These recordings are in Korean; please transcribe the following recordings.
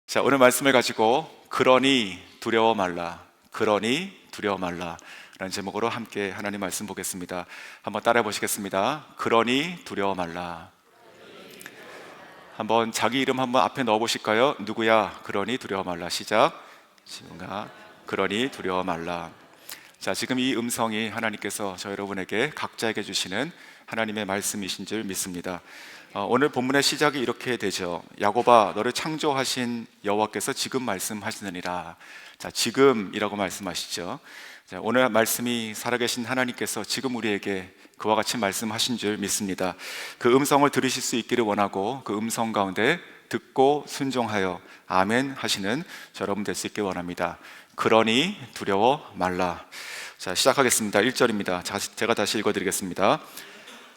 자, 오늘 말씀을 가지고 그러니 두려워 말라, 그러니 두려워 말라 라는 제목으로 함께 하나님 말씀 보겠습니다. 한번 따라해 보시겠습니다. 그러니 두려워 말라. 한번 자기 이름 한번 앞에 넣어 보실까요? 누구야? 그러니 두려워 말라. 시작. 지금가 그러니 두려워 말라. 자, 지금 이 음성이 하나님께서 저 여러분에게 각자에게 주시는 하나님의 말씀이신 줄 믿습니다. 오늘 본문의 시작이 이렇게 되죠. 야곱아, 너를 창조하신 여호와께서 지금 말씀하시느니라. 자, 지금이라고 말씀하시죠. 자, 오늘 말씀이 살아계신 하나님께서 지금 우리에게 그와 같이 말씀하신 줄 믿습니다. 그 음성을 들으실 수 있기를 원하고 그 음성 가운데 듣고 순종하여 아멘 하시는 저 여러분 될 수 있길 원합니다. 그러니 두려워 말라. 자, 시작하겠습니다. 1절입니다. 제가 다시 읽어드리겠습니다.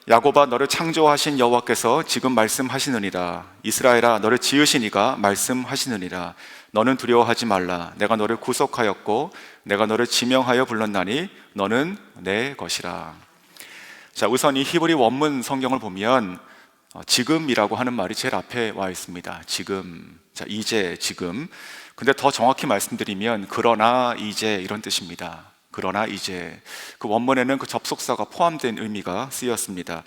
야곱아, 너를 창조하신 여호와께서 지금 말씀하시느니라. 이스라엘아, 너를 지으신 이가 말씀하시느니라. 너는 두려워하지 말라. 내가 너를 구속하였고 내가 너를 지명하여 불렀나니 너는 내 것이라. 자, 우선 이 히브리 원문 성경을 보면 지금이라고 하는 말이 제일 앞에 와 있습니다. 지금, 자, 이제, 지금. 근데 더 정확히 말씀드리면 그러나 이제 이런 뜻입니다. 그러나 이제. 그 원문에는 그 접속사가 포함된 의미가 쓰였습니다.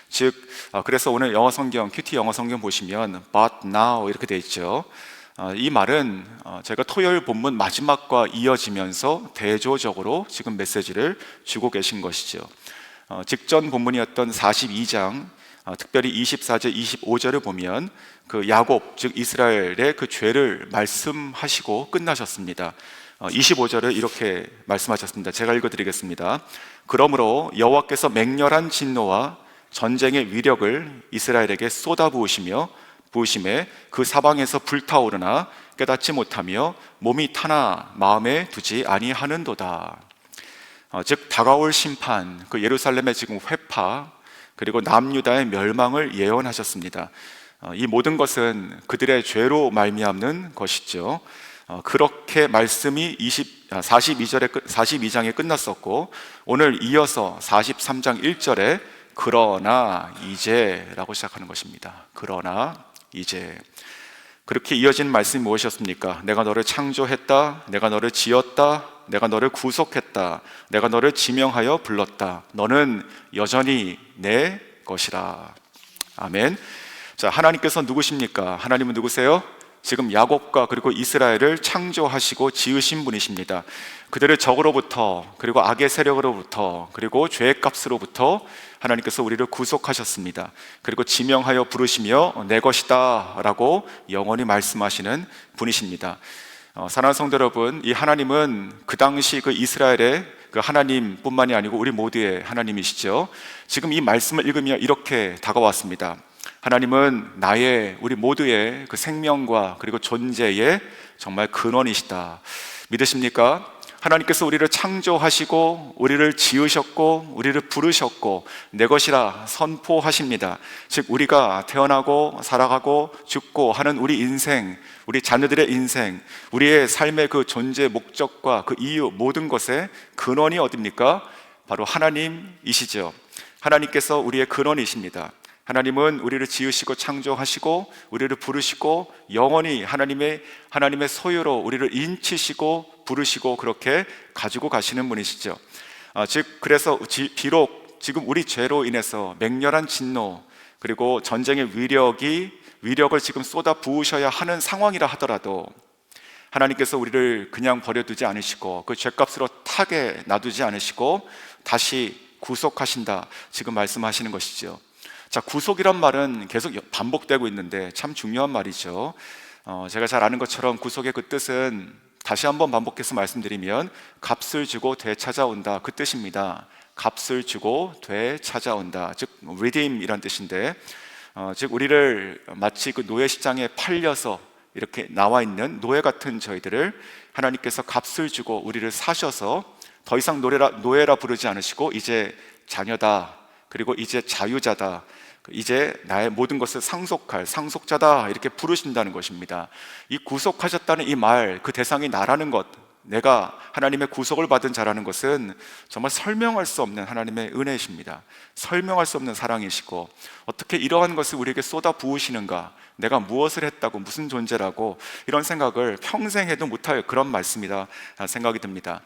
즉, 그래서 오늘 영어 성경, 큐티 영어 성경 보시면 but now 이렇게 돼 있죠. 이 말은 제가 토요일 본문 마지막과 이어지면서 대조적으로 지금 메시지를 주고 계신 것이죠. 직전 본문이었던 42장, 특별히 24절, 25절을 보면 그 야곱, 즉 이스라엘의 그 죄를 말씀하시고 끝나셨습니다. 25절을 이렇게 말씀하셨습니다. 제가 읽어드리겠습니다. 그러므로 여호와께서 맹렬한 진노와 전쟁의 위력을 이스라엘에게 쏟아부으시며 부으심에 그 사방에서 불타오르나 깨닫지 못하며 몸이 타나 마음에 두지 아니하는도다. 즉 다가올 심판, 그 예루살렘의 지금 회파, 그리고 남유다의 멸망을 예언하셨습니다. 이 모든 것은 그들의 죄로 말미암는 것이죠. 그렇게 말씀이 42장에 끝났었고, 오늘 이어서 43장 1절에 그러나 이제 라고 시작하는 것입니다. 그러나 이제. 그렇게 이어진 말씀이 무엇이었습니까? 내가 너를 창조했다, 내가 너를 지었다, 내가 너를 구속했다, 내가 너를 지명하여 불렀다, 너는 여전히 내 것이라. 아멘. 자, 하나님께서 누구십니까? 하나님은 누구세요? 지금 야곱과 그리고 이스라엘을 창조하시고 지으신 분이십니다. 그들의 적으로부터, 그리고 악의 세력으로부터, 그리고 죄의 값으로부터 하나님께서 우리를 구속하셨습니다. 그리고 지명하여 부르시며 내 것이다 라고 영원히 말씀하시는 분이십니다. 사랑하는 성도 여러분, 이 하나님은 그 당시 그 이스라엘의 그 하나님뿐만이 아니고 우리 모두의 하나님이시죠. 지금 이 말씀을 읽으며 이렇게 다가왔습니다. 하나님은 우리 모두의 그 생명과 그리고 존재의 정말 근원이시다. 믿으십니까? 하나님께서 우리를 창조하시고 우리를 지으셨고 우리를 부르셨고 내 것이라 선포하십니다. 즉 우리가 태어나고 살아가고 죽고 하는 우리 인생, 우리 자녀들의 인생, 우리의 삶의 그 존재 목적과 그 이유, 모든 것의 근원이 어디입니까? 바로 하나님이시죠. 하나님께서 우리의 근원이십니다. 하나님은 우리를 지으시고 창조하시고 우리를 부르시고 영원히 하나님의 소유로 우리를 인치시고 부르시고 그렇게 가지고 가시는 분이시죠. 즉 그래서 비록 지금 우리 죄로 인해서 맹렬한 진노 그리고 전쟁의 위력을 지금 쏟아 부으셔야 하는 상황이라 하더라도 하나님께서 우리를 그냥 버려두지 않으시고 그 죄값으로 타게 놔두지 않으시고 다시 구속하신다, 지금 말씀하시는 것이죠. 자, 구속이란 말은 계속 반복되고 있는데 참 중요한 말이죠. 제가 잘 아는 것처럼 구속의 그 뜻은 다시 한번 반복해서 말씀드리면 값을 주고 되찾아온다, 그 뜻입니다. 값을 주고 되찾아온다, 즉 redeem이란 뜻인데, 즉 우리를 마치 그 노예 시장에 팔려서 이렇게 나와 있는 노예 같은 저희들을 하나님께서 값을 주고 우리를 사셔서 더 이상 노예라 부르지 않으시고 이제 자녀다, 그리고 이제 자유자다, 이제 나의 모든 것을 상속할 상속자다 이렇게 부르신다는 것입니다. 이 구속하셨다는 이 말, 그 대상이 나라는 것, 내가 하나님의 구속을 받은 자라는 것은 정말 설명할 수 없는 하나님의 은혜이십니다. 설명할 수 없는 사랑이시고, 어떻게 이러한 것을 우리에게 쏟아 부으시는가, 내가 무엇을 했다고, 무슨 존재라고, 이런 생각을 평생 해도 못할 그런 말씀이다 생각이 듭니다.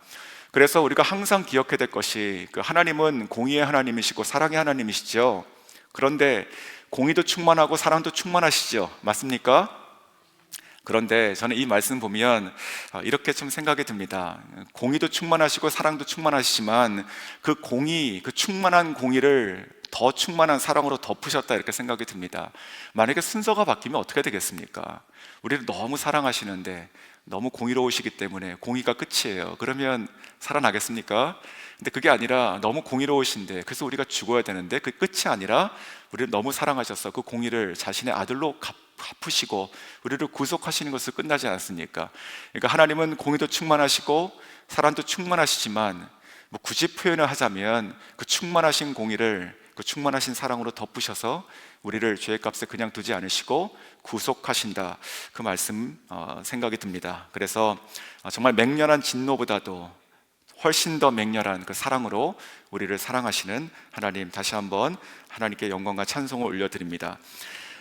그래서 우리가 항상 기억해야 될 것이, 그 하나님은 공의의 하나님이시고 사랑의 하나님이시죠. 그런데 공의도 충만하고 사랑도 충만하시죠. 맞습니까? 그런데 저는 이 말씀 보면 이렇게 좀 생각이 듭니다. 공의도 충만하시고 사랑도 충만하시지만 그 공의, 그 충만한 공의를 더 충만한 사랑으로 덮으셨다, 이렇게 생각이 듭니다. 만약에 순서가 바뀌면 어떻게 되겠습니까? 우리를 너무 사랑하시는데 너무 공의로우시기 때문에 공의가 끝이에요. 그러면 살아나겠습니까? 근데 그게 아니라 너무 공의로우신데, 그래서 우리가 죽어야 되는데 그 끝이 아니라 우리를 너무 사랑하셔서 그 공의를 자신의 아들로 갚으시고 우리를 구속하시는 것을 끝나지 않았습니까? 그러니까 하나님은 공의도 충만하시고 사랑도 충만하시지만, 굳이 표현을 하자면 그 충만하신 공의를 그 충만하신 사랑으로 덮으셔서 우리를 죄의 값에 그냥 두지 않으시고 구속하신다, 그 말씀 생각이 듭니다. 그래서 정말 맹렬한 진노보다도 훨씬 더 맹렬한 그 사랑으로 우리를 사랑하시는 하나님, 다시 한번 하나님께 영광과 찬송을 올려드립니다.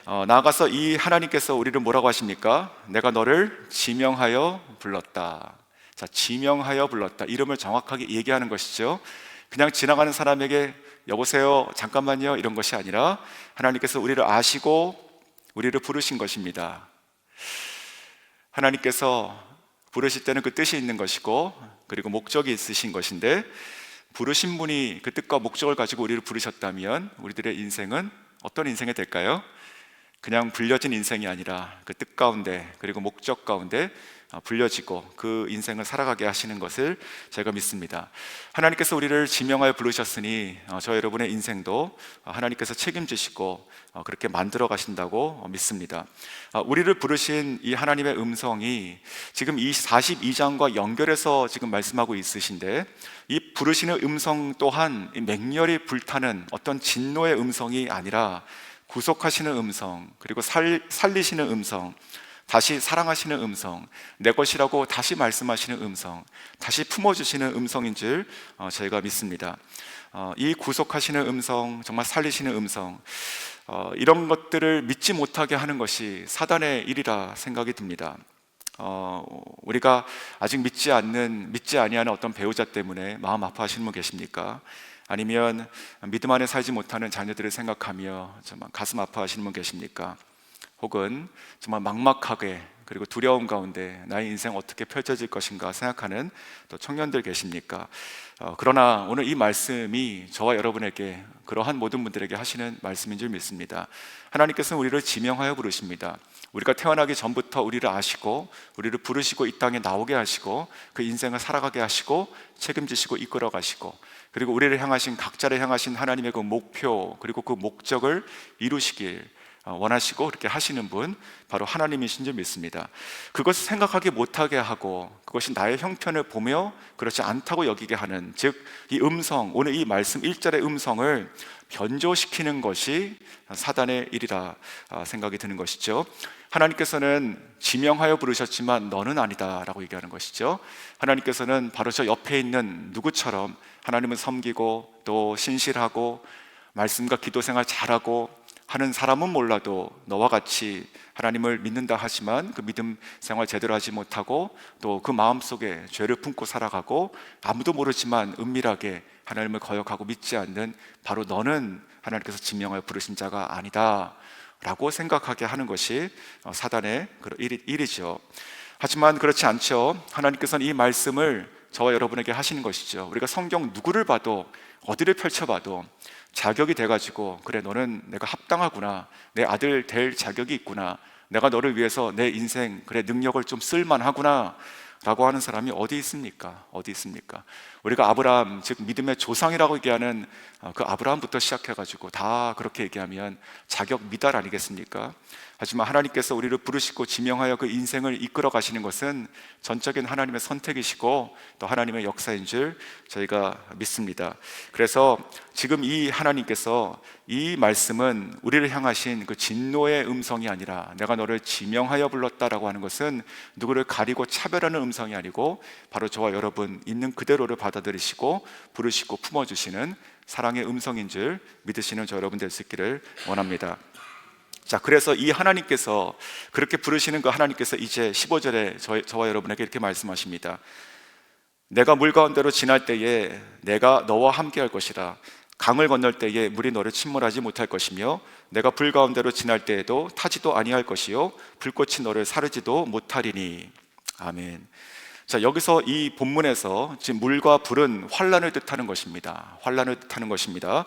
나아가서 이 하나님께서 우리를 뭐라고 하십니까? 내가 너를 지명하여 불렀다. 자, 지명하여 불렀다, 이름을 정확하게 얘기하는 것이죠. 그냥 지나가는 사람에게 여보세요, 잠깐만요, 이런 것이 아니라 하나님께서 우리를 아시고 우리를 부르신 것입니다. 하나님께서 부르실 때는 그 뜻이 있는 것이고, 그리고 목적이 있으신 것인데, 부르신 분이 그 뜻과 목적을 가지고 우리를 부르셨다면 우리들의 인생은 어떤 인생이 될까요? 그냥 불려진 인생이 아니라 그 뜻 가운데, 그리고 목적 가운데 불려지고 그 인생을 살아가게 하시는 것을 제가 믿습니다. 하나님께서 우리를 지명하여 부르셨으니 저 여러분의 인생도 하나님께서 책임지시고 그렇게 만들어 가신다고 믿습니다. 우리를 부르신 이 하나님의 음성이 지금 이 42장과 연결해서 지금 말씀하고 있으신데, 이 부르시는 음성 또한 맹렬히 불타는 어떤 진노의 음성이 아니라 구속하시는 음성, 그리고 살리시는 음성, 다시 사랑하시는 음성, 내 것이라고 다시 말씀하시는 음성, 다시 품어주시는 음성인 줄 저희가 믿습니다. 이 구속하시는 음성, 정말 살리시는 음성, 이런 것들을 믿지 못하게 하는 것이 사단의 일이라 생각이 듭니다. 우리가 아직 믿지 아니하는 어떤 배우자 때문에 마음 아파하시는 분 계십니까? 아니면 믿음 안에 살지 못하는 자녀들을 생각하며 정말 가슴 아파하시는 분 계십니까? 혹은 정말 막막하게 그리고 두려움 가운데 나의 인생 어떻게 펼쳐질 것인가 생각하는 또 청년들 계십니까? 그러나 오늘 이 말씀이 저와 여러분에게, 그러한 모든 분들에게 하시는 말씀인 줄 믿습니다. 하나님께서는 우리를 지명하여 부르십니다. 우리가 태어나기 전부터 우리를 아시고 우리를 부르시고 이 땅에 나오게 하시고 그 인생을 살아가게 하시고 책임지시고 이끌어 가시고, 그리고 우리를 향하신, 각자를 향하신 하나님의 그 목표, 그리고 그 목적을 이루시길 원하시고 그렇게 하시는 분, 바로 하나님이신 줄 믿습니다. 그것을 생각하기 못하게 하고 그것이 나의 형편을 보며 그렇지 않다고 여기게 하는, 즉 이 음성, 오늘 이 말씀 1절의 음성을 변조시키는 것이 사단의 일이라 생각이 드는 것이죠. 하나님께서는 지명하여 부르셨지만 너는 아니다 라고 얘기하는 것이죠. 하나님께서는 바로 저 옆에 있는 누구처럼 하나님을 섬기고 또 신실하고 말씀과 기도 생활 잘하고 하는 사람은 몰라도 너와 같이 하나님을 믿는다 하지만 그 믿음 생활 제대로 하지 못하고 또 그 마음속에 죄를 품고 살아가고 아무도 모르지만 은밀하게 하나님을 거역하고 믿지 않는 바로 너는 하나님께서 지명하여 부르신 자가 아니다 라고 생각하게 하는 것이 사단의 일이죠. 하지만 그렇지 않죠. 하나님께서는 이 말씀을 저와 여러분에게 하시는 것이죠. 우리가 성경 누구를 봐도, 어디를 펼쳐봐도 자격이 돼가지고, 그래 너는 내가 합당하구나, 내 아들 될 자격이 있구나, 내가 너를 위해서 내 인생 그래 능력을 좀 쓸만하구나 라고 하는 사람이 어디 있습니까? 어디 있습니까? 우리가 아브라함, 즉 믿음의 조상이라고 얘기하는 그 아브라함부터 시작해가지고 다 그렇게 얘기하면 자격 미달 아니겠습니까? 하지만 하나님께서 우리를 부르시고 지명하여 그 인생을 이끌어 가시는 것은 전적인 하나님의 선택이시고 또 하나님의 역사인 줄 저희가 믿습니다. 그래서 지금 이 하나님께서 이 말씀은 우리를 향하신 그 진노의 음성이 아니라 내가 너를 지명하여 불렀다라고 하는 것은 누구를 가리고 차별하는 음성이 아니고 바로 저와 여러분 있는 그대로를 받아들이시고 부르시고 품어주시는 사랑의 음성인 줄 믿으시는 저 여러분 될 수 있기를 원합니다. 자, 그래서 이 하나님께서 그렇게 부르시는 그 하나님께서 이제 15절에 저와 여러분에게 이렇게 말씀하십니다. 내가 물 가운데로 지날 때에 내가 너와 함께 할 것이라. 강을 건널 때에 물이 너를 침몰하지 못할 것이며 내가 불 가운데로 지날 때에도 타지도 아니할 것이요 불꽃이 너를 사르지도 못하리니. 아멘. 자, 여기서 이 본문에서 지금 물과 불은 환란을 뜻하는 것입니다. 환란을 뜻하는 것입니다.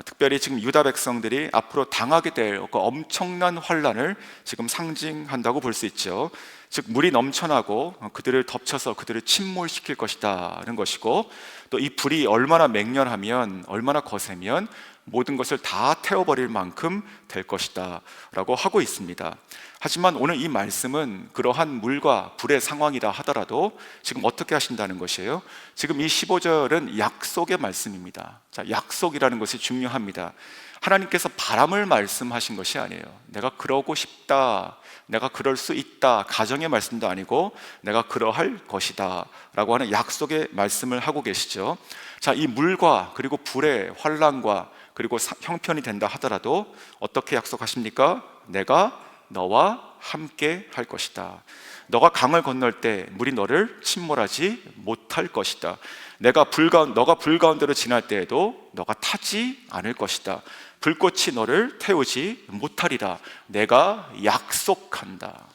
특별히 지금 유다 백성들이 앞으로 당하게 될 그 엄청난 환란을 지금 상징한다고 볼 수 있죠. 즉 물이 넘쳐나고 그들을 덮쳐서 그들을 침몰시킬 것이다는 것이고, 또 이 불이 얼마나 맹렬하면, 얼마나 거세면 모든 것을 다 태워버릴 만큼 될 것이다 라고 하고 있습니다. 하지만 오늘 이 말씀은 그러한 물과 불의 상황이라 하더라도 지금 어떻게 하신다는 것이에요? 지금 이 15절은 약속의 말씀입니다. 자, 약속이라는 것이 중요합니다. 하나님께서 바람을 말씀하신 것이 아니에요. 내가 그러고 싶다, 내가 그럴 수 있다, 가정의 말씀도 아니고 내가 그러할 것이다 라고 하는 약속의 말씀을 하고 계시죠. 자, 이 물과 그리고 불의 환란과 그리고 형편이 된다 하더라도 어떻게 약속하십니까? 내가 너와 함께 할 것이다. 너가 강을 건널 때 물이 너를 침몰하지 못할 것이다. 너가 불 가운데로 지날 때에도 너가 타지 않을 것이다. 불꽃이 너를 태우지 못하리라. 내가 약속한다.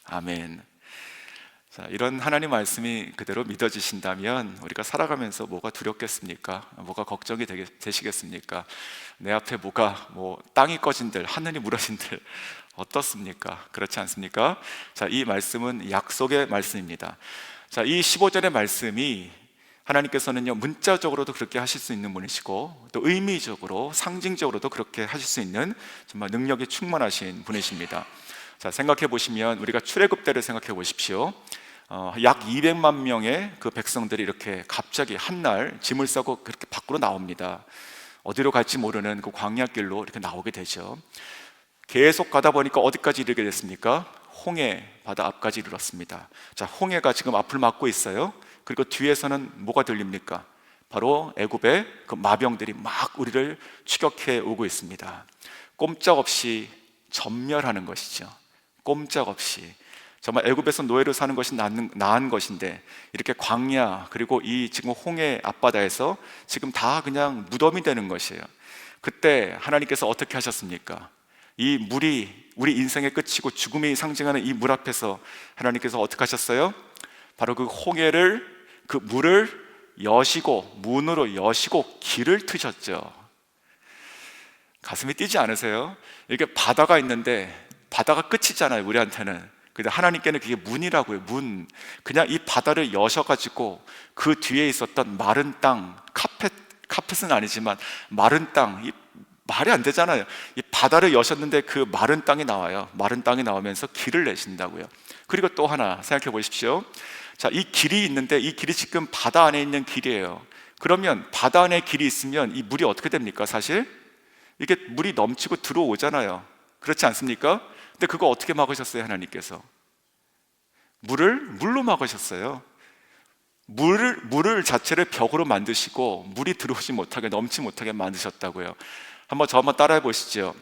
아멘. 자, 이런 하나님 말씀이 그대로 믿어지신다면 우리가 살아가면서 뭐가 두렵겠습니까? 뭐가 걱정이 되시겠습니까? 내 앞에 땅이 꺼진들, 하늘이 무너진들 어떻습니까? 그렇지 않습니까? 자, 이 말씀은 약속의 말씀입니다. 자, 이 15절의 말씀이 하나님께서는요, 문자적으로도 그렇게 하실 수 있는 분이시고 또 의미적으로, 상징적으로도 그렇게 하실 수 있는 정말 능력이 충만하신 분이십니다. 자, 생각해 보시면 우리가 출애굽 때를 생각해 보십시오. 약 200만 명의 그 백성들이 이렇게 갑자기 한날 짐을 싸고 그렇게 밖으로 나옵니다. 어디로 갈지 모르는 그 광야길로 이렇게 나오게 되죠. 계속 가다 보니까 어디까지 이르게 됐습니까? 홍해 바다 앞까지 이르렀습니다. 자, 홍해가 지금 앞을 막고 있어요. 그리고 뒤에서는 뭐가 들립니까? 바로 애굽의 그 마병들이 막 우리를 추격해 오고 있습니다. 꼼짝없이 전멸하는 것이죠. 꼼짝없이. 정말 애굽에서 노예로 사는 것이 나은 것인데 이렇게 광야 그리고 이 지금 홍해 앞바다에서 지금 다 그냥 무덤이 되는 것이에요. 그때 하나님께서 어떻게 하셨습니까? 이 물이 우리 인생의 끝이고 죽음이 상징하는 이 물 앞에서 하나님께서 어떻게 하셨어요? 바로 그 홍해를, 그 물을 여시고, 문으로 여시고 길을 트셨죠. 가슴이 뛰지 않으세요? 이렇게 바다가 있는데 바다가 끝이잖아요, 우리한테는. 근데 하나님께는 그게 문이라고요. 문. 그냥 이 바다를 여셔가지고 그 뒤에 있었던 마른 땅, 카펫은 아니지만 마른 땅, 이 말이 안 되잖아요. 이 바다를 여셨는데 그 마른 땅이 나와요. 마른 땅이 나오면서 길을 내신다고요. 그리고 또 하나 생각해 보십시오. 자, 이 길이 있는데 이 길이 지금 바다 안에 있는 길이에요. 그러면 바다 안에 길이 있으면 이 물이 어떻게 됩니까? 사실 이게 물이 넘치고 들어오잖아요. 그렇지 않습니까? 근데 그거 어떻게 막으셨어요? 하나님께서 물로 막으셨어요. 물을 자체를 벽으로 만드시고 물이 들어오지 못하게, 넘치 못하게 만드셨다고요. 저 한번 따라해 보시죠.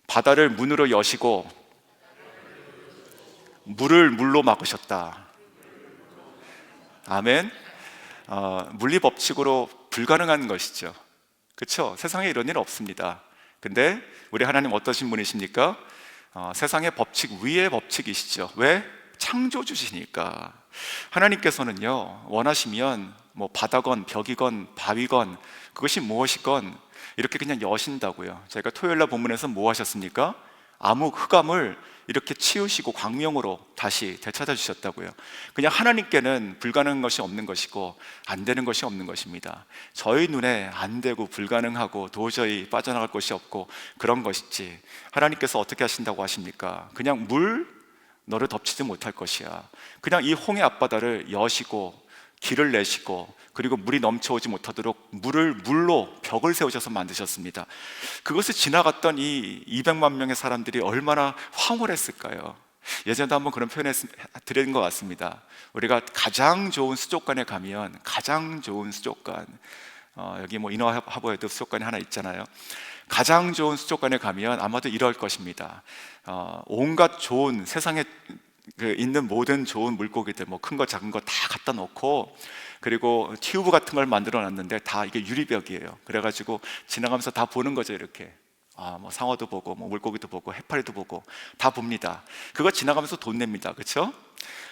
바다를 문으로 여시고 물을 물로 막으셨다. 아멘. 물리 법칙으로 불가능한 것이죠. 그렇죠? 세상에 이런 일 없습니다. 근데 우리 하나님 어떠신 분이십니까? 세상의 법칙 위의 법칙이시죠. 왜? 창조주시니까. 하나님께서는요, 원하시면 바다건 벽이건 바위건 그것이 무엇이건 이렇게 그냥 여신다고요. 저희가 토요일날 본문에서 뭐 하셨습니까? 암흑 흑암을 이렇게 치우시고 광명으로 다시 되찾아 주셨다고요. 그냥 하나님께는 불가능한 것이 없는 것이고 안 되는 것이 없는 것입니다. 저희 눈에 안 되고 불가능하고 도저히 빠져나갈 곳이 없고 그런 것이지, 하나님께서 어떻게 하신다고 하십니까? 그냥 물 너를 덮치지 못할 것이야. 그냥 이 홍해 앞바다를 여시고 길을 내시고, 그리고 물이 넘쳐오지 못하도록 물로 벽을 세우셔서 만드셨습니다. 그것을 지나갔던 이 200만 명의 사람들이 얼마나 황홀했을까요? 예전에도 한번 그런 표현 드린 것 같습니다. 우리가 가장 좋은 수족관에 가면, 가장 좋은 수족관, 여기 뭐 인어하버에도 수족관이 하나 있잖아요. 가장 좋은 수족관에 가면 아마도 이럴 것입니다. 온갖 좋은, 세상에 있는 모든 좋은 물고기들, 뭐 큰 거 작은 거 다 갖다 놓고, 그리고 튜브 같은 걸 만들어 놨는데 다 이게 유리벽이에요. 그래가지고 지나가면서 다 보는 거죠. 이렇게 뭐 상어도 보고, 뭐 물고기도 보고, 해파리도 보고 다 봅니다. 그거 지나가면서 돈 냅니다. 그렇죠?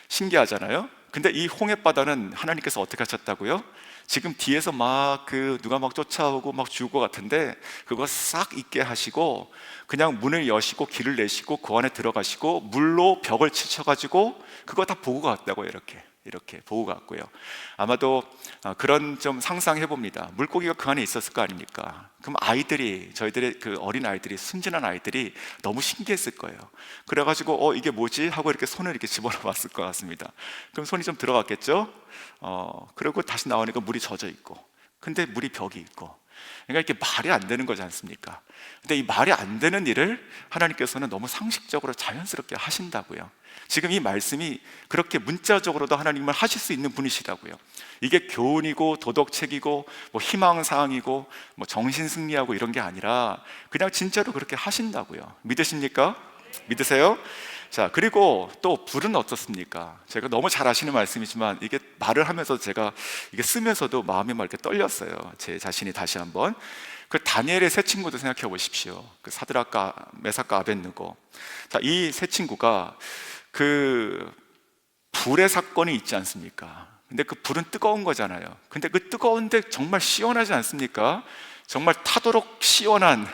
신기하잖아요. 근데 이 홍해바다는 하나님께서 어떻게 하셨다고요? 지금 뒤에서 막 누가 막 쫓아오고 막 죽을 것 같은데 그거 싹 잊게 하시고, 그냥 문을 여시고 길을 내시고 그 안에 들어가시고 물로 벽을 치셔가지고 그거 다 보고 갔다고요. 이렇게 보고 갔고요. 아마도 그런 좀 상상해 봅니다. 물고기가 그 안에 있었을 거 아닙니까? 그럼 저희들의 그 어린 아이들이, 순진한 아이들이 너무 신기했을 거예요. 그래가지고 이게 뭐지? 하고 이렇게 손을 이렇게 집어넣었을 것 같습니다. 그럼 손이 좀 들어갔겠죠? 그리고 다시 나오니까 물이 젖어 있고, 근데 물이 벽이 있고, 그러니까 이게 말이 안 되는 거지 않습니까? 근데 이 말이 안 되는 일을 하나님께서는 너무 상식적으로 자연스럽게 하신다고요. 지금 이 말씀이 그렇게 문자적으로도 하나님을 하실 수 있는 분이시라고요. 이게 교훈이고 도덕책이고 뭐 희망사항이고 뭐 정신승리하고 이런 게 아니라 그냥 진짜로 그렇게 하신다고요. 믿으십니까? 믿으세요? 자, 그리고 또 불은 어떻습니까? 제가 너무 잘 아시는 말씀이지만 이게 말을 하면서 제가 이게 쓰면서도 마음이 막 이렇게 떨렸어요. 제 자신이 다시 한번. 그 다니엘의 세 친구도 생각해 보십시오. 그 사드락과 메삭과 아벳느고. 자, 이 세 친구가 그 불의 사건이 있지 않습니까? 근데 그 불은 뜨거운 거잖아요. 근데 그 뜨거운데 정말 시원하지 않습니까? 정말 타도록 시원한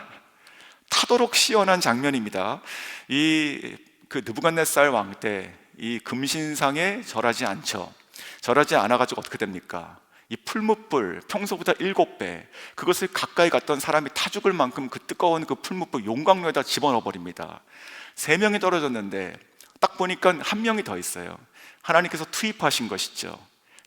장면입니다. 그 느부갓네살 왕 때 이 금신상에 절하지 않죠. 절하지 않아가지고 어떻게 됩니까? 이 풀무불, 평소보다 7배, 그것을 가까이 갔던 사람이 타 죽을 만큼 그 뜨거운 그 풀무불 용광로에다 집어넣어 버립니다. 3명이 떨어졌는데 딱 보니까 1명이 더 있어요. 하나님께서 투입하신 것이죠.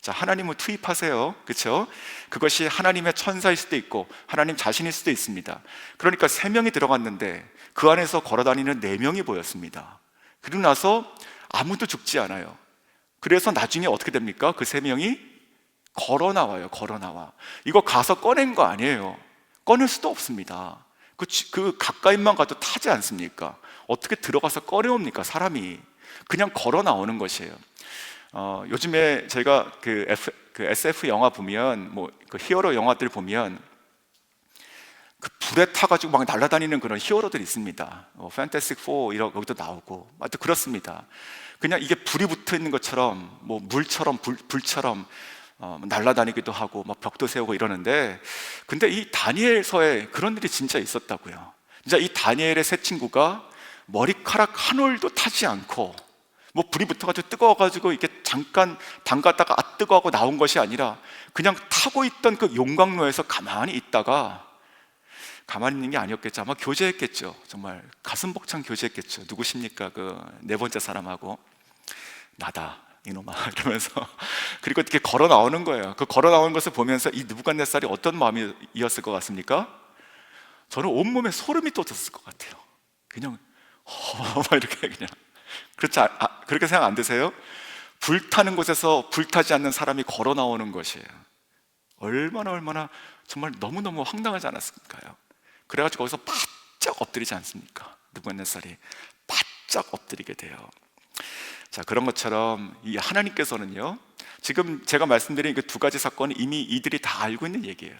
자, 하나님을 투입하세요. 그렇죠? 그것이 하나님의 천사일 수도 있고 하나님 자신일 수도 있습니다. 그러니까 3명이 들어갔는데 그 안에서 걸어다니는 4명이 보였습니다. 그리고 나서 아무도 죽지 않아요. 그래서 나중에 어떻게 됩니까? 그 3명이 걸어 나와요. 이거 가서 꺼낸 거 아니에요. 꺼낼 수도 없습니다. 그 가까이만 가도 타지 않습니까? 어떻게 들어가서 꺼내옵니까? 사람이 그냥 걸어 나오는 것이에요. 요즘에 제가 그 SF 영화 보면, 뭐 그 히어로 영화들 보면 그 불에 타가지고 막 날아다니는 그런 히어로들이 있습니다. 판타스틱 4 여기도 나오고, 하여튼 그렇습니다. 그냥 이게 불이 붙어 있는 것처럼, 뭐 물처럼 불처럼 날아다니기도 하고 막 벽도 세우고 이러는데, 근데 이 다니엘서에 그런 일이 진짜 있었다고요. 진짜 이 다니엘의 세 친구가 머리카락 한 올도 타지 않고, 뭐 불이 붙어가지고 뜨거워가지고 이렇게 잠깐 담갔다가 뜨거워하고 나온 것이 아니라 그냥 타고 있던 그 용광로에서 가만히 있다가, 가만히 있는 게 아니었겠죠. 아마 교제했겠죠. 정말 가슴 벅찬 교제했겠죠. 누구십니까? 그 4번째 사람하고. 나다 이놈아 이러면서 그리고 이렇게 걸어 나오는 거예요. 그 걸어 나오는 것을 보면서 이 느부갓네살이 어떤 마음이었을 것 같습니까? 저는 온몸에 소름이 돋았을 것 같아요. 그냥 막 이렇게 그냥 그렇게 생각 안 드세요? 불타는 곳에서 불타지 않는 사람이 걸어 나오는 것이에요. 얼마나 정말 너무너무 황당하지 않았을까요? 그래가지고 거기서 바짝 엎드리지 않습니까? 느부갓네살이 바짝 엎드리게 돼요. 자, 그런 것처럼 이 하나님께서는요, 지금 제가 말씀드린 그 2가지 사건은 이미 이들이 다 알고 있는 얘기예요.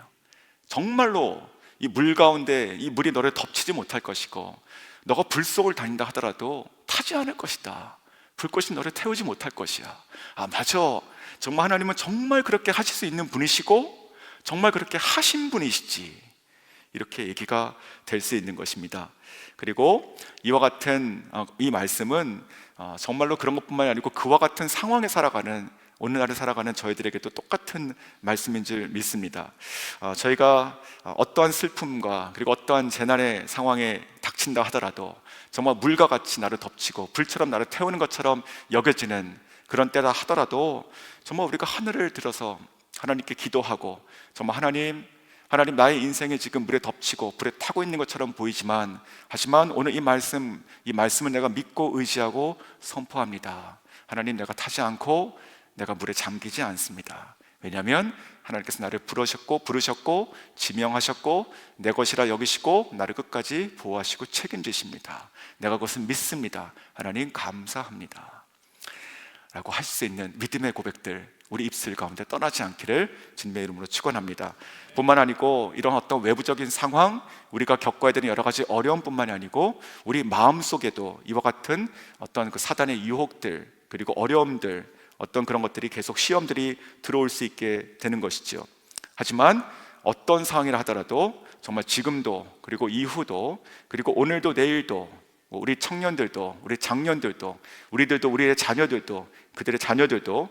정말로 이 물 가운데 이 물이 너를 덮치지 못할 것이고, 너가 불 속을 다닌다 하더라도 타지 않을 것이다. 불꽃이 너를 태우지 못할 것이야. 맞아. 정말 하나님은 정말 그렇게 하실 수 있는 분이시고 정말 그렇게 하신 분이시지. 이렇게 얘기가 될 수 있는 것입니다. 그리고 이와 같은 이 말씀은 정말로 그런 것뿐만이 아니고 그와 같은 상황에 살아가는, 오늘날에 살아가는 저희들에게도 똑같은 말씀인 줄 믿습니다. 저희가 어떠한 슬픔과 그리고 어떠한 재난의 상황에 닥친다 하더라도 정말 물과 같이 나를 덮치고 불처럼 나를 태우는 것처럼 여겨지는 그런 때다 하더라도 정말 우리가 하늘을 들어서 하나님께 기도하고, 정말 하나님 나의 인생이 지금 물에 덮치고 불에 타고 있는 것처럼 보이지만, 하지만 오늘 이 말씀을 내가 믿고 의지하고 선포합니다. 하나님, 내가 타지 않고 내가 물에 잠기지 않습니다. 왜냐하면 하나님께서 나를 부르셨고 지명하셨고 내 것이라 여기시고 나를 끝까지 보호하시고 책임지십니다. 내가 그것을 믿습니다. 하나님 감사합니다 라고 할 수 있는 믿음의 고백들, 우리 입술 가운데 떠나지 않기를 주님의 이름으로 축원합니다. 뿐만 아니고 이런 어떤 외부적인 상황, 우리가 겪어야 되는 여러 가지 어려움뿐만이 아니고 우리 마음속에도 이와 같은 어떤 그 사단의 유혹들, 그리고 어려움들, 어떤 그런 것들이 계속 시험들이 들어올 수 있게 되는 것이죠. 하지만 어떤 상황이라 하더라도 정말 지금도, 그리고 이후도, 그리고 오늘도 내일도, 우리 청년들도, 우리 장년들도, 우리들도, 우리의 자녀들도, 그들의 자녀들도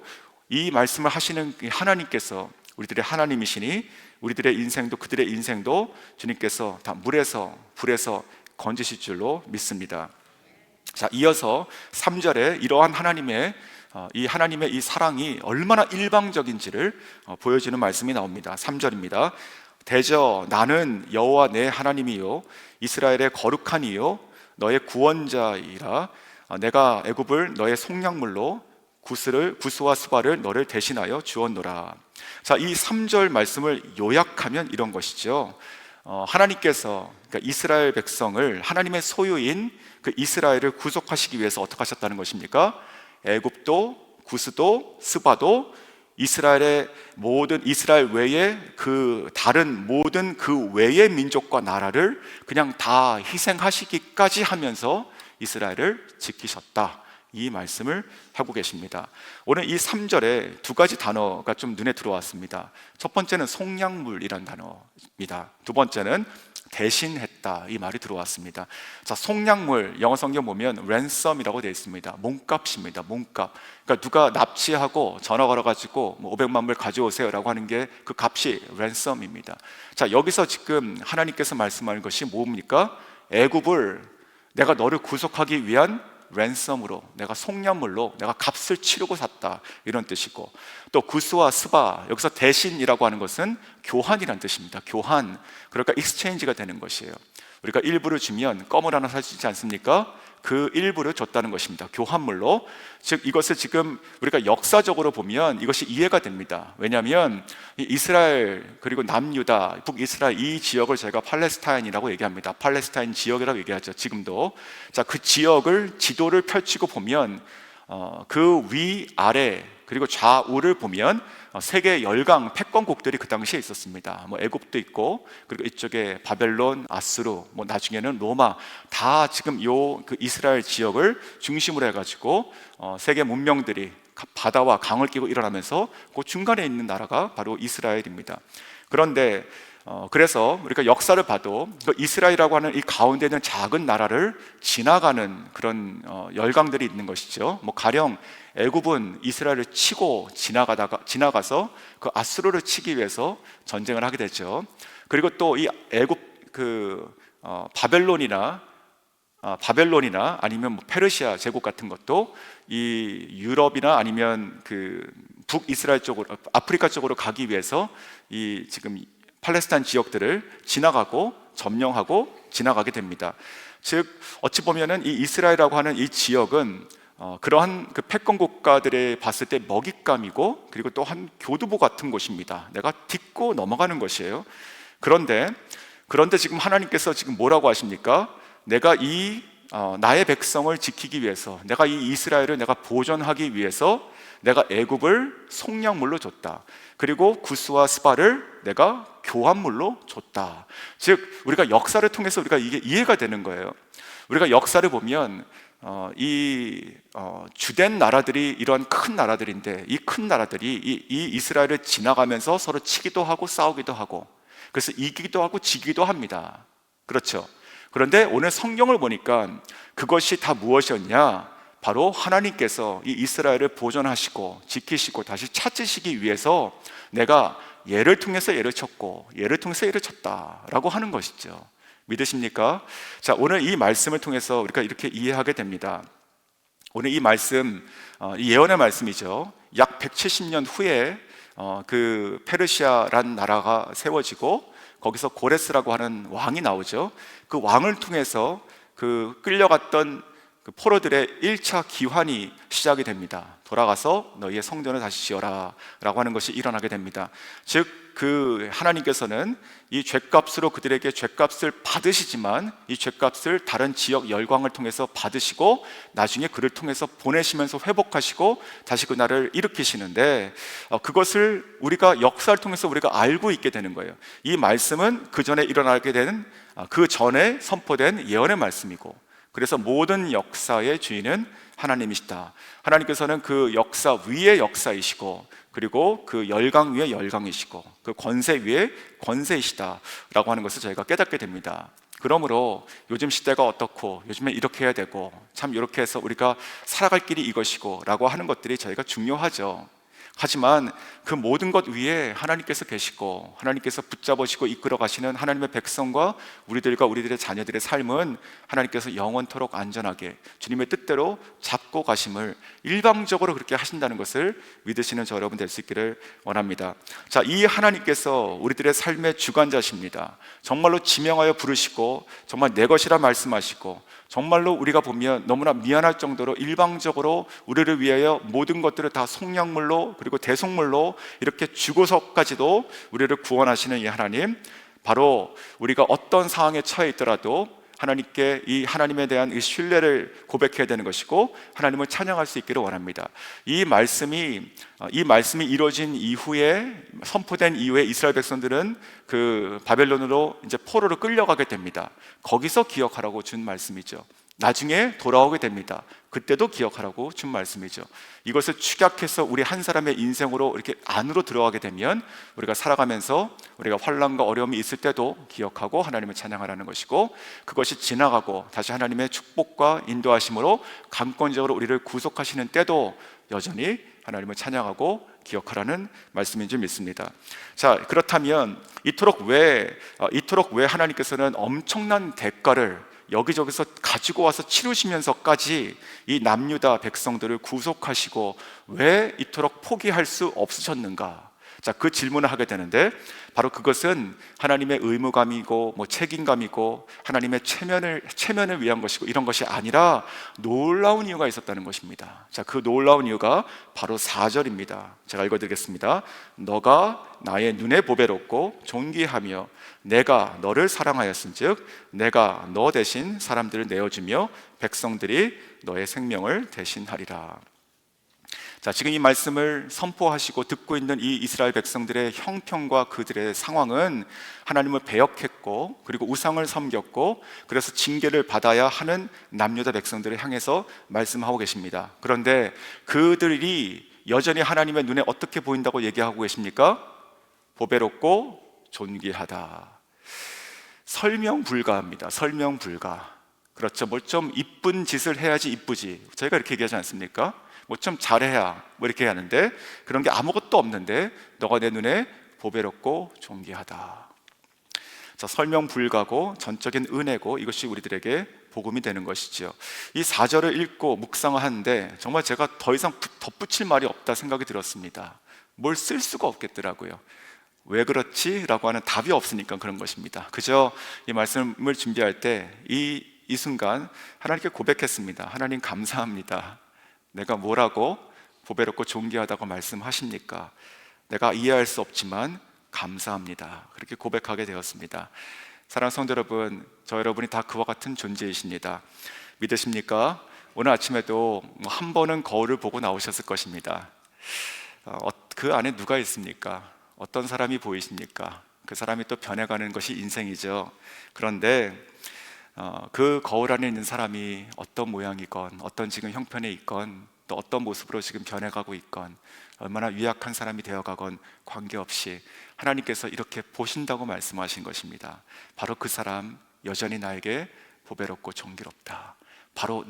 이 말씀을 하시는 하나님께서 우리들의 하나님이시니 우리들의 인생도, 그들의 인생도 주님께서 다 물에서 불에서 건지실 줄로 믿습니다. 자, 이어서 3절에 이러한 하나님의 이 사랑이 얼마나 일방적인지를 보여주는 말씀이 나옵니다. 3절입니다. 대저 나는 여호와 내 하나님이요 이스라엘의 거룩한 이요 너의 구원자이라. 내가 애굽을 너의 속량물로 구스와 스바를 너를 대신하여 주었노라. 자, 이 3절 말씀을 요약하면 이런 것이죠. 하나님께서, 그러니까 이스라엘 백성을, 하나님의 소유인 그 이스라엘을 구속하시기 위해서 어떻게 하셨다는 것입니까? 애굽도 구스도 스바도 이스라엘 외에 그 다른 모든 그 외의 민족과 나라를 그냥 다 희생하시기까지 하면서 이스라엘을 지키셨다, 이 말씀을 하고 계십니다. 오늘 이 3절에 두 가지 단어가 좀 눈에 들어왔습니다. 첫 번째는 속량물이라는 단어입니다. 두 번째는 대신했다, 이 말이 들어왔습니다. 자, 속량물, 영어 성경 보면 ransom이라고 되어 있습니다. 몸값입니다. 몸값. 그러니까 누가 납치하고 전화 걸어가지고 500만 불 가져오세요라고 하는 게 그 값이 ransom입니다. 자, 여기서 지금 하나님께서 말씀하는 것이 뭡니까? 애굽을 내가 너를 구속하기 위한 랜섬으로, 내가 속량물로 내가 값을 치르고 샀다, 이런 뜻이고, 또 구스와 스바, 여기서 대신이라고 하는 것은 교환이라는 뜻입니다. 교환, 그러니까 익스체인지가 되는 것이에요. 우리가 일부를 주면 껌을 하나 살 수 있지 않습니까? 그 일부를 줬다는 것입니다. 교환물로. 즉 이것을 지금 우리가 역사적으로 보면 이것이 이해가 됩니다. 왜냐하면 이스라엘, 그리고 남유다, 북이스라엘 이 지역을 저희가 팔레스타인이라고 얘기합니다. 팔레스타인 지역이라고 얘기하죠, 지금도. 자, 그 지역을 지도를 펼치고 보면 그 위, 아래, 그리고 좌우를 보면 세계 열강 패권국들이 그 당시에 있었습니다. 애굽도 있고, 그리고 이쪽에 바벨론, 아수르, 나중에는 로마, 다 지금 그 이스라엘 지역을 중심으로 해가지고 세계 문명들이 바다와 강을 끼고 일어나면서 그 중간에 있는 나라가 바로 이스라엘입니다. 그런데 그래서 우리가 역사를 봐도 이스라엘이라고 하는 이 가운데 있는 작은 나라를 지나가는 그런 열강들이 있는 것이죠. 가령 애굽은 이스라엘을 치고 지나가서 그 아수르를 치기 위해서 전쟁을 하게 되죠. 그리고 또 이 애굽 바벨론이나 아니면 페르시아 제국 같은 것도 이 유럽이나 아니면 그 북이스라엘 쪽으로, 아프리카 쪽으로 가기 위해서 이 지금 팔레스타인 지역들을 지나가고 점령하고 지나가게 됩니다. 즉 어찌 보면은 이 이스라엘이라고 하는 이 지역은 그러한 그 패권 국가들에 봤을 때 먹잇감이고, 그리고 또 한 교두보 같은 곳입니다. 내가 딛고 넘어가는 것이에요. 그런데 지금 하나님께서 지금 뭐라고 하십니까? 내가 나의 백성을 지키기 위해서, 내가 이 이스라엘을 내가 보존하기 위해서 내가 애굽을 속량물로 줬다. 그리고 구스와 스바를 내가 교환물로 줬다. 즉 우리가 역사를 통해서 우리가 이게 이해가 되는 거예요. 우리가 역사를 보면 주된 나라들이 이러한 큰 나라들인데, 이 큰 나라들이 이 이스라엘을 지나가면서 서로 치기도 하고 싸우기도 하고, 그래서 이기기도 하고 지기도 합니다. 그렇죠? 그런데 오늘 성경을 보니까 그것이 다 무엇이었냐? 바로 하나님께서 이 이스라엘을 보존하시고 지키시고 다시 찾으시기 위해서 내가 얘를 통해서 얘를 쳤고 얘를 통해서 얘를 쳤다라고 하는 것이죠. 믿으십니까? 자, 오늘 이 말씀을 통해서 우리가 이렇게 이해하게 됩니다. 오늘 이 말씀, 이 예언의 말씀이죠. 약 170년 후에 그 페르시아란 나라가 세워지고 거기서 고레스라고 하는 왕이 나오죠. 그 왕을 통해서 그 끌려갔던 그 포로들의 1차 기환이 시작이 됩니다. 돌아가서 너희의 성전을 다시 지어라 라고 하는 것이 일어나게 됩니다. 즉 그 하나님께서는 이 죄값으로 그들에게 죄값을 받으시지만 이 죄값을 다른 지역 열강을 통해서 받으시고 나중에 그를 통해서 보내시면서 회복하시고 다시 그 나라를 일으키시는데 그것을 우리가 역사를 통해서 우리가 알고 있게 되는 거예요. 이 말씀은 그 전에 일어나게 된 그 전에 선포된 예언의 말씀이고, 그래서 모든 역사의 주인은 하나님이시다. 하나님께서는 그 역사 위의 역사이시고 그리고 그 열강 위의 열강이시고 그 권세 위의 권세이시다 라고 하는 것을 저희가 깨닫게 됩니다. 그러므로 요즘 시대가 어떻고 요즘에 이렇게 해야 되고 참 이렇게 해서 우리가 살아갈 길이 이것이고 라고 하는 것들이 저희가 중요하죠. 하지만 그 모든 것 위에 하나님께서 계시고 하나님께서 붙잡으시고 이끌어 가시는 하나님의 백성과 우리들과 우리들의 자녀들의 삶은 하나님께서 영원토록 안전하게 주님의 뜻대로 잡고 가심을 일방적으로 그렇게 하신다는 것을 믿으시는 저 여러분 될 수 있기를 원합니다. 자, 이 하나님께서 우리들의 삶의 주관자십니다. 정말로 지명하여 부르시고 정말 내 것이라 말씀하시고 정말로 우리가 보면 너무나 미안할 정도로 일방적으로 우리를 위하여 모든 것들을 다 속량물로 그리고 대속물로 이렇게 주고서까지도 우리를 구원하시는 이 하나님, 바로 우리가 어떤 상황에 처해 있더라도 하나님께 이 하나님에 대한 이 신뢰를 고백해야 되는 것이고 하나님을 찬양할 수 있기를 원합니다. 이 말씀이 이루어진 이후에, 선포된 이후에 이스라엘 백성들은 그 바벨론으로 이제 포로로 끌려가게 됩니다. 거기서 기억하라고 준 말씀이죠. 나중에 돌아오게 됩니다. 그때도 기억하라고 준 말씀이죠. 이것을 축약해서 우리 한 사람의 인생으로 이렇게 안으로 들어가게 되면 우리가 살아가면서 우리가 환난과 어려움이 있을 때도 기억하고 하나님을 찬양하라는 것이고, 그것이 지나가고 다시 하나님의 축복과 인도하심으로 강권적으로 우리를 구속하시는 때도 여전히 하나님을 찬양하고 기억하라는 말씀인 줄 믿습니다. 자, 그렇다면 이토록 왜 하나님께서는 엄청난 대가를 여기저기서 가지고 와서 치르시면서까지 이 남유다 백성들을 구속하시고 왜 이토록 포기할 수 없으셨는가? 자, 그 질문을 하게 되는데 바로 그것은 하나님의 의무감이고 책임감이고 하나님의 체면을 위한 것이고 이런 것이 아니라 놀라운 이유가 있었다는 것입니다. 자, 그 놀라운 이유가 바로 4절입니다. 제가 읽어드리겠습니다. 너가 나의 눈에 보배롭고 존귀하며 내가 너를 사랑하였은즉 내가 너 대신 사람들을 내어주며 백성들이 너의 생명을 대신하리라. 자, 지금 이 말씀을 선포하시고 듣고 있는 이 이스라엘 백성들의 형편과 그들의 상황은 하나님을 배역했고 그리고 우상을 섬겼고 그래서 징계를 받아야 하는 남유다 백성들을 향해서 말씀하고 계십니다. 그런데 그들이 여전히 하나님의 눈에 어떻게 보인다고 얘기하고 계십니까? 보배롭고 존귀하다. 설명 불가합니다. 설명 불가. 그렇죠. 뭘 좀 이쁜 짓을 해야지 이쁘지. 저희가 이렇게 얘기하지 않습니까? 뭐 좀 잘해야 이렇게 하는데 그런 게 아무것도 없는데 너가 내 눈에 보배롭고 존귀하다. 자, 설명 불가고 전적인 은혜고 이것이 우리들에게 복음이 되는 것이죠. 이 4절을 읽고 묵상을 하는데 정말 제가 더 이상 덧붙일 말이 없다 생각이 들었습니다. 뭘 쓸 수가 없겠더라고요. 왜 그렇지? 라고 하는 답이 없으니까 그런 것입니다. 그저 이 말씀을 준비할 때 이 순간 하나님께 고백했습니다. 하나님 감사합니다. 내가 뭐라고 보배롭고 존귀하다고 말씀하십니까? 내가 이해할 수 없지만 감사합니다. 그렇게 고백하게 되었습니다. 사랑하는 성도 여러분, 저 여러분이 다 그와 같은 존재이십니다. 믿으십니까? 오늘 아침에도 한 번은 거울을 보고 나오셨을 것입니다. 그 안에 누가 있습니까? 어떤 사람이 보이십니까? 그 사람이 또 변해가는 것이 인생이죠. 그런데 그 거울 안에 있는 사람이 어떤 모양이건 어떤 지금 형편에 있건 또 어떤 모습으로 지금 변해가고 있건, 얼마나 유약한 사람이 되어가건 관계없이 하나님께서 이렇게 보신다고 말씀하신 것입니다. 바로 그 사람 여전히 나에게 보배롭고 존귀롭다. 바로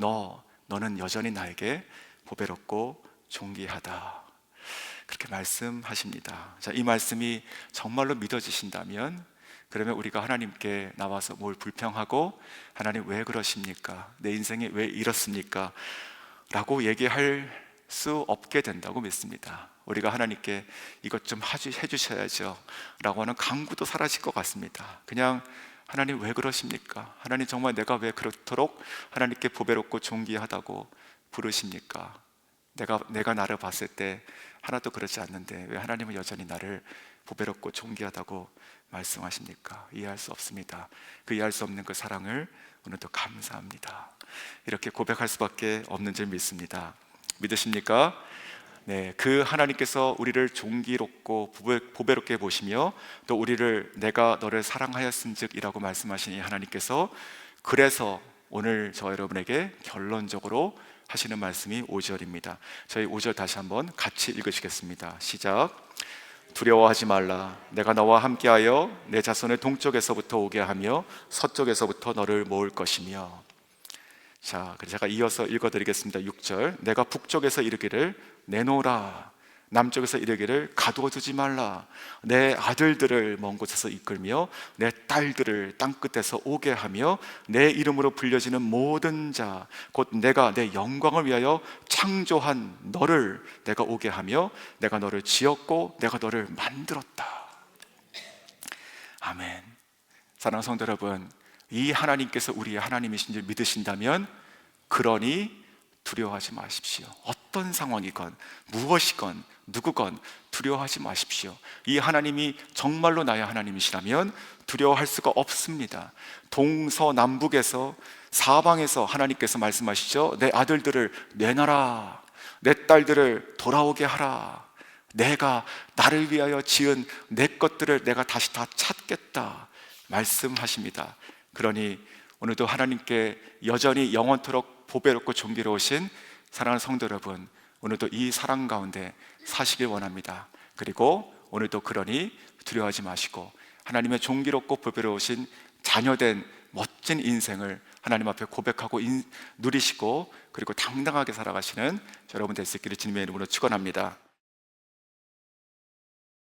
너는 여전히 나에게 보배롭고 존귀하다. 그렇게 말씀하십니다. 자, 이 말씀이 정말로 믿어지신다면, 그러면 우리가 하나님께 나와서 뭘 불평하고 하나님 왜 그러십니까? 내 인생이 왜 이렇습니까? 라고 얘기할 수 없게 된다고 믿습니다. 우리가 하나님께 이것 좀 해주셔야죠 라고 하는 강구도 사라질 것 같습니다. 그냥 하나님 왜 그러십니까? 하나님 정말 내가 왜 그렇도록 하나님께 보배롭고 존귀하다고 부르십니까? 내가 나를 봤을 때 하나도 그렇지 않는데 왜 하나님은 여전히 나를 보배롭고 존귀하다고 말씀하십니까? 이해할 수 없습니다. 그 이해할 수 없는 그 사랑을 오늘도 감사합니다. 이렇게 고백할 수밖에 없는 줄 믿습니다. 믿으십니까? 네, 그 하나님께서 우리를 존귀롭고 보배롭게 보시며 또 우리를 내가 너를 사랑하였은즉이라고 말씀하신 이 하나님께서, 그래서 오늘 저 여러분에게 결론적으로 하시는 말씀이 5절입니다. 저희 5절 다시 한번 같이 읽으시겠습니다. 시작. 두려워하지 말라. 내가 너와 함께하여 내 자손을 동쪽에서부터 오게 하며 서쪽에서부터 너를 모을 것이며. 자, 그래서 제가 이어서 읽어드리겠습니다. 6절. 내가 북쪽에서 이르기를 내놓으라. 남쪽에서 이르기를 가두어두지 말라. 내 아들들을 먼 곳에서 이끌며 내 딸들을 땅끝에서 오게 하며 내 이름으로 불려지는 모든 자 곧 내가 내 영광을 위하여 창조한 너를 내가 오게 하며 내가 너를 지었고 내가 너를 만들었다. 아멘. 사랑하는 성도 여러분, 이 하나님께서 우리의 하나님이신 줄 믿으신다면, 그러니 두려워하지 마십시오. 어떤 상황이건 무엇이건 누구건 두려워하지 마십시오. 이 하나님이 정말로 나의 하나님이시라면 두려워할 수가 없습니다. 동서남북에서 사방에서 하나님께서 말씀하시죠. 내 아들들을 내놔라. 내 딸들을 돌아오게 하라. 내가 나를 위하여 지은 내 것들을 내가 다시 다 찾겠다 말씀하십니다. 그러니 오늘도 하나님께 여전히 영원토록 보배롭고 존귀로우신 사랑하는 성도 여러분, 오늘도 이 사랑 가운데 사시길 원합니다. 그리고 오늘도 그러니 두려워하지 마시고 하나님의 존귀롭고 보배로우신 자녀된 멋진 인생을 하나님 앞에 고백하고 누리시고, 그리고 당당하게 살아가시는 여러분 될 수 있기를 주님의 이름으로 축원합니다.